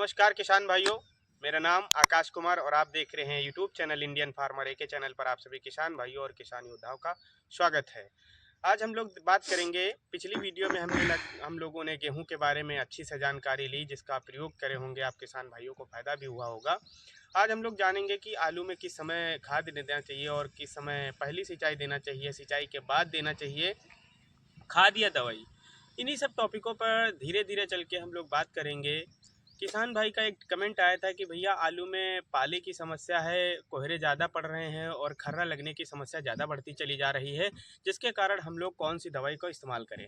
नमस्कार किसान भाइयों, मेरा नाम आकाश कुमार और आप देख रहे हैं यूट्यूब चैनल इंडियन फार्मर। एक चैनल पर आप सभी किसान भाइयों और किसान योद्धाओं का स्वागत है। आज हम लोग बात करेंगे, पिछली वीडियो में हम लोगों ने गेहूं के बारे में अच्छी से जानकारी ली, जिसका प्रयोग करे होंगे आप किसान भाइयों को फ़ायदा भी हुआ होगा। आज हम लोग जानेंगे कि आलू में किस समय खाद देना चाहिए और किस समय पहली सिंचाई देना चाहिए, सिंचाई के बाद देना चाहिए खाद या दवाई। इन्हीं सब टॉपिकों पर धीरे धीरे चल के हम लोग बात करेंगे। किसान भाई का एक कमेंट आया था कि भैया आलू में पाले की समस्या है, कोहरे ज़्यादा पड़ रहे हैं और खर्रा लगने की समस्या ज़्यादा बढ़ती चली जा रही है, जिसके कारण हम लोग कौन सी दवाई का इस्तेमाल करें।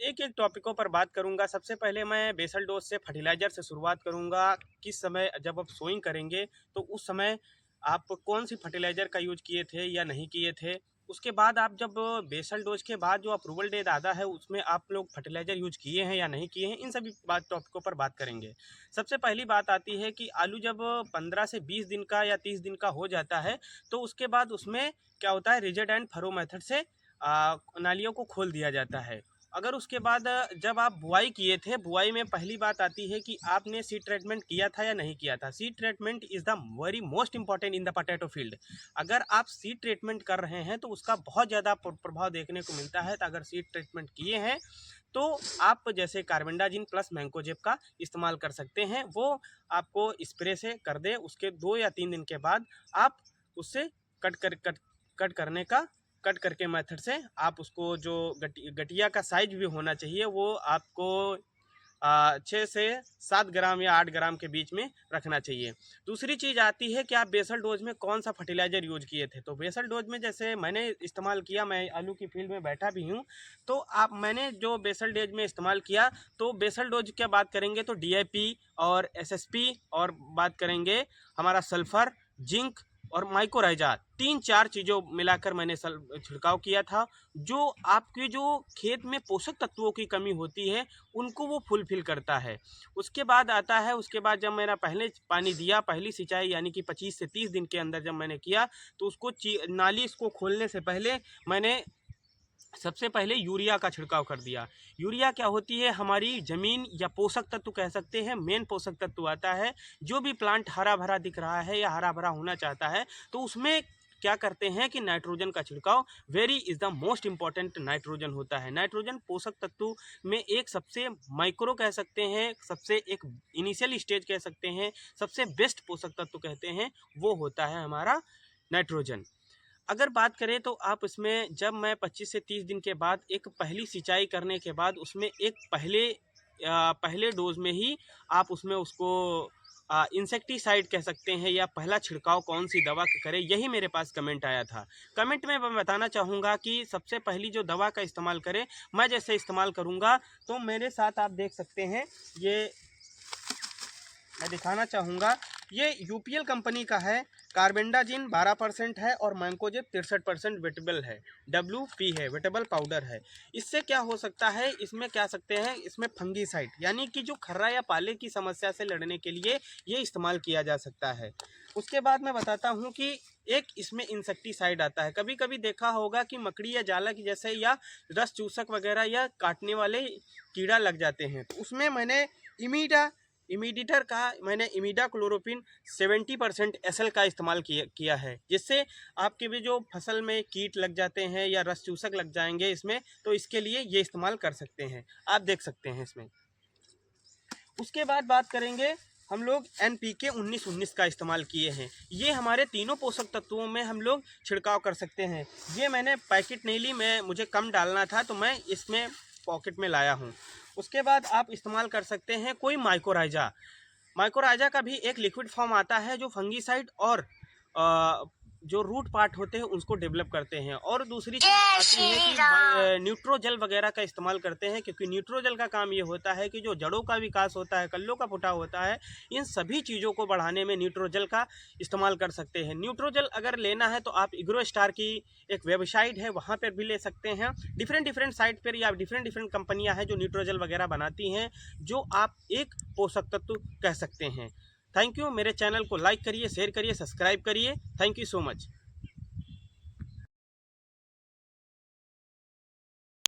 एक एक टॉपिकों पर बात करूंगा। सबसे पहले मैं बेसल डोज से फर्टिलाइज़र से शुरुआत करूंगा। किस समय जब आप सोइंग करेंगे तो उस समय आप कौन सी फर्टिलाइज़र का यूज किए थे या नहीं किए थे। उसके बाद आप जब बेसल डोज के बाद जो अप्रूवल डेट आता है उसमें आप लोग फर्टिलाइज़र यूज किए हैं या नहीं किए हैं, इन सभी टॉपिकों पर बात करेंगे। सबसे पहली बात आती है कि आलू जब 15 से 20 दिन का या 30 दिन का हो जाता है तो उसके बाद उसमें क्या होता है, रिजिड एंड फरो मेथड से नालियों को खोल दिया जाता है। अगर उसके बाद जब आप बुआई किए थे, बुआई में पहली बात आती है कि आपने सीड ट्रीटमेंट किया था या नहीं किया था। Seed treatment is the very most important in the potato field. अगर आप सीड ट्रीटमेंट कर रहे हैं तो उसका बहुत ज़्यादा प्रभाव देखने को मिलता है। तो अगर सीड ट्रीटमेंट किए हैं तो आप जैसे कार्बेंडाजिम प्लस मैंकोजेब का इस्तेमाल कर सकते हैं। वो आपको स्प्रे से कर दे, उसके 2 या 3 दिन के बाद आप उससे कट करके मेथड से आप उसको, जो गटिया का साइज भी होना चाहिए वो आपको 6 से 7 ग्राम या 8 ग्राम के बीच में रखना चाहिए। दूसरी चीज़ आती है कि आप बेसल डोज में कौन सा फर्टिलाइज़र यूज किए थे। तो बेसल डोज में जैसे मैंने इस्तेमाल किया, मैं आलू की फील्ड में बैठा भी हूँ, तो मैंने जो बेसल डोज में इस्तेमाल किया, तो बेसल डोज क्या बात करेंगे तो DAP और SSP, और बात करेंगे हमारा सल्फ़र, जिंक और माइकोराइजा, 3-4 चीज़ों मिलाकर मैंने छिड़काव किया था। जो आपके जो खेत में पोषक तत्वों की कमी होती है उनको वो फुलफिल करता है। उसके बाद आता है, उसके बाद जब मैंने पहले पानी दिया, पहली सिंचाई यानी कि 25 से 30 दिन के अंदर जब मैंने किया, तो उसको नाली इसको खोलने से पहले मैंने सबसे पहले यूरिया का छिड़काव कर दिया। यूरिया क्या होती है, हमारी ज़मीन या पोषक तत्व कह सकते हैं, मेन पोषक तत्व आता है। जो भी प्लांट हरा भरा दिख रहा है या हरा भरा होना चाहता है तो उसमें क्या करते हैं कि नाइट्रोजन का छिड़काव very is the most important nitrogen होता है। नाइट्रोजन पोषक तत्व में एक सबसे माइक्रो कह सकते हैं, सबसे एक इनिशियल स्टेज कह सकते हैं, सबसे बेस्ट पोषक तत्व कहते हैं, वो होता है हमारा नाइट्रोजन। अगर बात करें तो आप इसमें, जब मैं 25 से 30 दिन के बाद एक पहली सिंचाई करने के बाद उसमें एक पहले डोज में ही आप उसमें उसको इंसेक्टिसाइड कह सकते हैं या पहला छिड़काव कौन सी दवा का करें, यही मेरे पास कमेंट आया था। कमेंट में मैं बताना चाहूँगा कि सबसे पहली जो दवा का इस्तेमाल करें, मैं जैसे इस्तेमाल करूँगा तो मेरे साथ आप देख सकते हैं, ये मैं दिखाना चाहूँगा, ये UPL कंपनी का है। कार्बेंडाजिम 12% है और मैंकोजेब 63% वेटेबल है, WP है, वेटेबल पाउडर है। इससे क्या हो सकता है, इसमें क्या सकते हैं, इसमें फंगीसाइड यानी कि जो खर्रा या पाले की समस्या से लड़ने के लिए ये इस्तेमाल किया जा सकता है। उसके बाद मैं बताता हूँ कि एक इसमें इंसेक्टिसाइड आता है। कभी कभी देखा होगा कि मकड़ी या जाला की जैसे या रस चूसक वगैरह या काटने वाले कीड़ा लग जाते हैं, तो उसमें मैंने इमीडिएटर का मैंने इमीडा क्लोरोपिन 70% SL का इस्तेमाल किया है, जिससे आपके भी जो फसल में कीट लग जाते हैं या रस चूसक लग जाएंगे इसमें, तो इसके लिए ये इस्तेमाल कर सकते हैं, आप देख सकते हैं इसमें। उसके बाद बात करेंगे, हम लोग NPK 19-19 का इस्तेमाल किए हैं। ये हमारे तीनों पोषक तत्वों में हम लोग छिड़काव कर सकते हैं। ये मैंने पैकेट नहीं ली, मुझे कम डालना था तो मैं इसमें पॉकेट में लाया हूँ। उसके बाद आप इस्तेमाल कर सकते हैं कोई माइकोराइजा का भी एक लिक्विड फॉर्म आता है जो फंगीसाइड और जो रूट पार्ट होते हैं उसको डेवलप करते हैं। और दूसरी चीज़ आती है कि न्यूट्रोजल वगैरह का इस्तेमाल करते हैं, क्योंकि न्यूट्रोजल का काम ये होता है कि जो जड़ों का विकास होता है, कल्लों का फुटाव होता है, इन सभी चीज़ों को बढ़ाने में न्यूट्रोजल का इस्तेमाल कर सकते हैं। न्यूट्रोजल अगर लेना है तो आप एग्रोस्टार की एक वेबसाइट है, वहाँ पर भी ले सकते हैं। डिफरेंट साइट पर या डिफरेंट कंपनियाँ हैं जो न्यूट्रोजल वगैरह बनाती हैं, जो आप एक पोषक तत्व कह सकते हैं। Thank you. मेरे चैनल को लाइक करिए, शेयर करिए, सब्सक्राइब करिए। Thank you so much.